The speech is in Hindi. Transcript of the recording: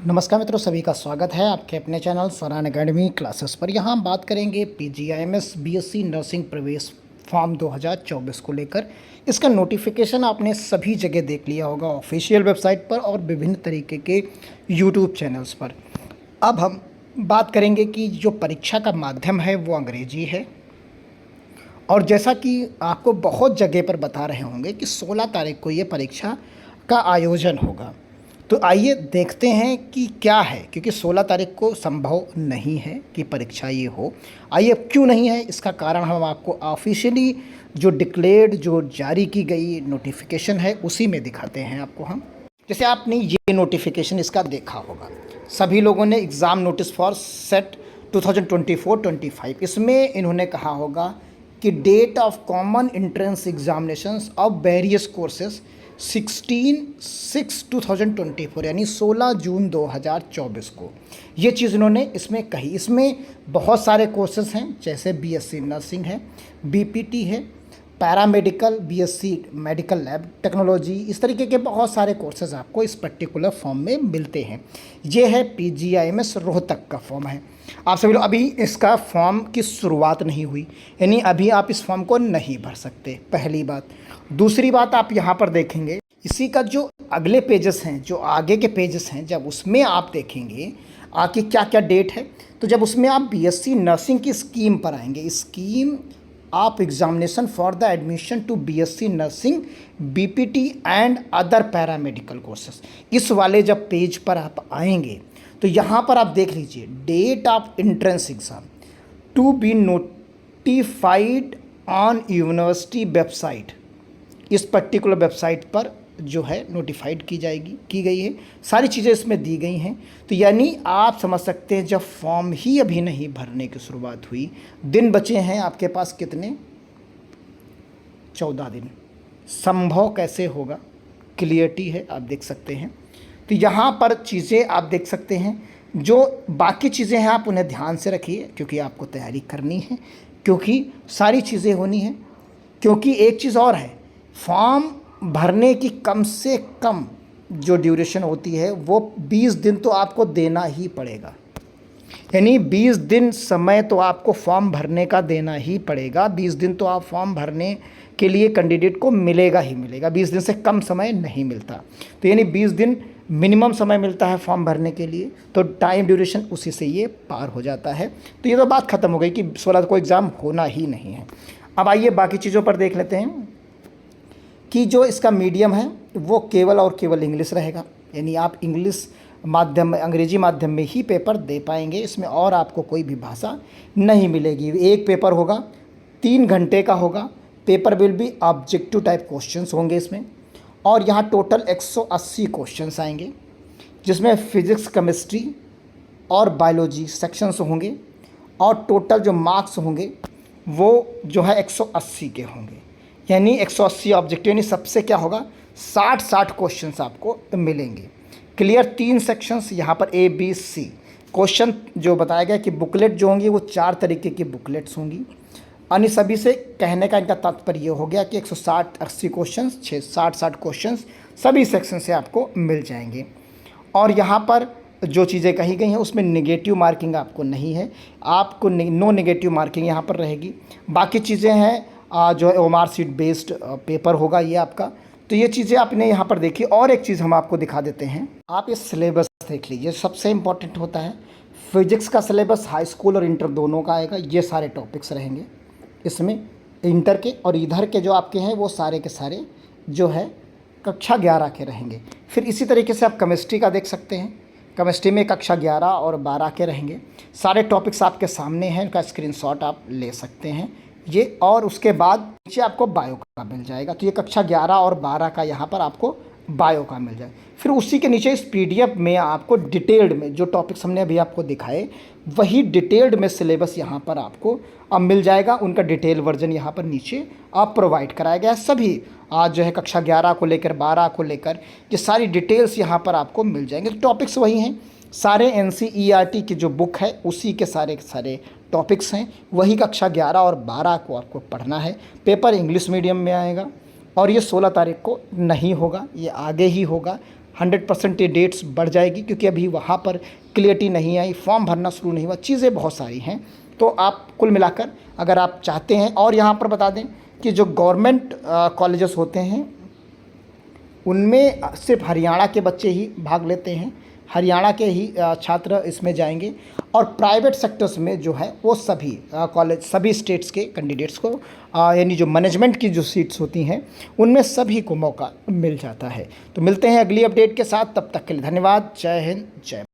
नमस्कार मित्रों, सभी का स्वागत है आपके अपने चैनल फरहान एकेडमी क्लासेस पर। यहाँ हम बात करेंगे पीजीआईएमएस बीएससी नर्सिंग प्रवेश फॉर्म 2024 को लेकर। इसका नोटिफिकेशन आपने सभी जगह देख लिया होगा, ऑफिशियल वेबसाइट पर और विभिन्न तरीके के यूट्यूब चैनल्स पर। अब हम बात करेंगे कि जो परीक्षा का माध्यम है वो अंग्रेजी है, और जैसा कि आपको बहुत जगह पर बता रहे होंगे कि 16 तारीख को ये परीक्षा का आयोजन होगा। तो आइए देखते हैं कि क्या है, क्योंकि 16 तारीख को संभव नहीं है कि परीक्षा ये हो। आइए, क्यों नहीं है इसका कारण हम आपको ऑफिशियली जो डिक्लेयर्ड, जो जारी की गई नोटिफिकेशन है उसी में दिखाते हैं आपको हम। जैसे आपने ये नोटिफिकेशन इसका देखा होगा, सभी लोगों ने एग्ज़ाम नोटिस फॉर सेट 2024-25, इसमें इन्होंने कहा होगा कि date of common entrance examinations of various courses 16/6/2024 यानी 16 जून 2024 को ये चीज़ इन्होंने इसमें कही। इसमें बहुत सारे कोर्सेज हैं, जैसे बीएससी नर्सिंग है, बीपीटी है, paramedical, BSc medical lab technology, इस तरीके के बहुत सारे कोर्सेज आपको इस पर्टिकुलर फॉर्म में मिलते हैं। ये है पीजीआईएमएस रोहतक का फॉर्म है। आप सभी लोग, अभी इसका फॉर्म की शुरुआत नहीं हुई, यानी अभी आप इस फॉर्म को नहीं भर सकते, पहली बात। दूसरी बात, आप यहाँ पर देखेंगे इसी का जो अगले पेजेस हैं, जो आगे के पेजेस हैं, जब उसमें आप देखेंगे आगे क्या क्या डेट है, तो जब उसमें आप बीएससी नर्सिंग की स्कीम पर आएंगे, स्कीम आप examination for the admission to BSc nursing BPT and other paramedical courses, इस वाले जब पेज पर आप आएंगे तो यहाँ पर आप देख लीजिए date of entrance exam to be notified on university website. इस पर्टिकुलर वेबसाइट पर जो है नोटिफाइड की गई है, सारी चीज़ें इसमें दी गई हैं। तो यानी आप समझ सकते हैं जब फॉर्म ही अभी नहीं भरने की शुरुआत हुई, दिन बचे हैं आपके पास कितने, 14 दिन। संभव कैसे होगा, क्लियरिटी है, आप देख सकते हैं। तो यहाँ पर चीज़ें आप देख सकते हैं, जो बाकी चीज़ें हैं आप उन्हें ध्यान से रखिए, क्योंकि आपको तैयारी करनी है, क्योंकि सारी चीज़ें होनी हैं। क्योंकि एक चीज़ और है, फॉर्म भरने की कम से कम जो ड्यूरेशन होती है वो 20 दिन तो आपको देना ही पड़ेगा, यानी 20 दिन समय तो आपको फॉर्म भरने का देना ही पड़ेगा। 20 दिन तो आप फॉर्म भरने के लिए कैंडिडेट को मिलेगा ही मिलेगा, 20 दिन से कम समय नहीं मिलता। तो यानी 20 दिन मिनिमम समय मिलता है फॉर्म भरने के लिए, तो टाइम ड्यूरेशन उसी से ये पार हो जाता है। तो ये तो बात ख़त्म हो गई कि 16 को एग्ज़ाम होना ही नहीं है। अब आइए बाकी चीज़ों पर देख लेते हैं कि जो इसका मीडियम है वो केवल और केवल इंग्लिश रहेगा, यानी आप इंग्लिश माध्यम में, अंग्रेजी माध्यम में ही पेपर दे पाएंगे। इसमें और आपको कोई भी भाषा नहीं मिलेगी। एक पेपर होगा, 3 घंटे का होगा। Paper will be objective type questions होंगे इसमें, और यहाँ टोटल 180 क्वेश्चंस आएंगे, जिसमें फिज़िक्स, केमिस्ट्री और बायोलॉजी सेक्शंस होंगे, और टोटल जो मार्क्स होंगे वो जो है 180 के होंगे, यानी 180 ऑब्जेक्टिव, यानी सबसे क्या होगा 60 क्वेश्चंस आपको मिलेंगे। क्लियर, 3 सेक्शंस यहाँ पर A B C क्वेश्चन जो बताया गया कि बुकलेट जो होंगी वो 4 तरीके की बुकलेट्स होंगी। अन्य सभी से कहने का इनका तात्पर्य ये हो गया कि 160-80 क्वेश्चंस, 60 क्वेश्चंस सभी सेक्शन से आपको मिल जाएंगे। और यहाँ पर जो चीज़ें कही गई हैं उसमें नेगेटिव मार्किंग आपको नहीं है, आपको नो नेगेटिव मार्किंग यहाँ पर रहेगी। बाकी चीज़ें हैं जो है OMR शीट बेस्ड पेपर होगा ये आपका। तो ये चीज़ें आपने यहाँ पर देखी। और एक चीज़ हम आपको दिखा देते हैं, आप ये सिलेबस देख लीजिए, सबसे इम्पॉर्टेंट होता है फिजिक्स का सिलेबस, हाई स्कूल और इंटर दोनों का आएगा। ये सारे टॉपिक्स रहेंगे इसमें, इंटर के और इधर के जो आपके हैं वो सारे के सारे जो है कक्षा 11 के रहेंगे। फिर इसी तरीके से आप केमिस्ट्री का देख सकते हैं, केमिस्ट्री में कक्षा 11 और 12 के रहेंगे। सारे टॉपिक्स आपके सामने हैं, इनका स्क्रीनशॉट आप ले सकते हैं ये। और उसके बाद नीचे आपको बायो का मिल जाएगा, तो ये कक्षा 11 और 12 का यहाँ पर आपको बायो का मिल जाए। फिर उसी के नीचे इस पीडीएफ में आपको डिटेल्ड में जो टॉपिक्स हमने अभी आपको दिखाए वही डिटेल्ड में सिलेबस यहाँ पर आपको अब मिल जाएगा। उनका डिटेल वर्जन यहाँ पर नीचे आप प्रोवाइड कराया गया है। सभी आज जो है कक्षा 11 को लेकर 12 को लेकर ये सारी डिटेल्स यहाँ पर आपको मिल जाएंगे। तो टॉपिक्स वही हैं, सारे NCERT की जो बुक है उसी के सारे टॉपिक्स हैं, वही कक्षा 11 और 12 को आपको पढ़ना है। पेपर इंग्लिश मीडियम में आएगा और ये 16 तारीख को नहीं होगा, ये आगे ही होगा। 100% ये डेट्स बढ़ जाएगी, क्योंकि अभी वहाँ पर क्लियरिटी नहीं आई, फॉर्म भरना शुरू नहीं हुआ, चीज़ें बहुत सारी हैं। तो आप कुल मिलाकर अगर आप चाहते हैं, और यहाँ पर बता दें कि जो गवर्नमेंट कॉलेजेस होते हैं उनमें सिर्फ हरियाणा के बच्चे ही भाग लेते हैं, हरियाणा के ही छात्र इसमें जाएंगे, और प्राइवेट सेक्टर्स में जो है वो सभी कॉलेज, सभी स्टेट्स के कैंडिडेट्स को यानी जो मैनेजमेंट की जो सीट्स होती हैं उनमें सभी को मौका मिल जाता है। तो मिलते हैं अगली अपडेट के साथ, तब तक के लिए धन्यवाद। जय हिंद, जय भारत।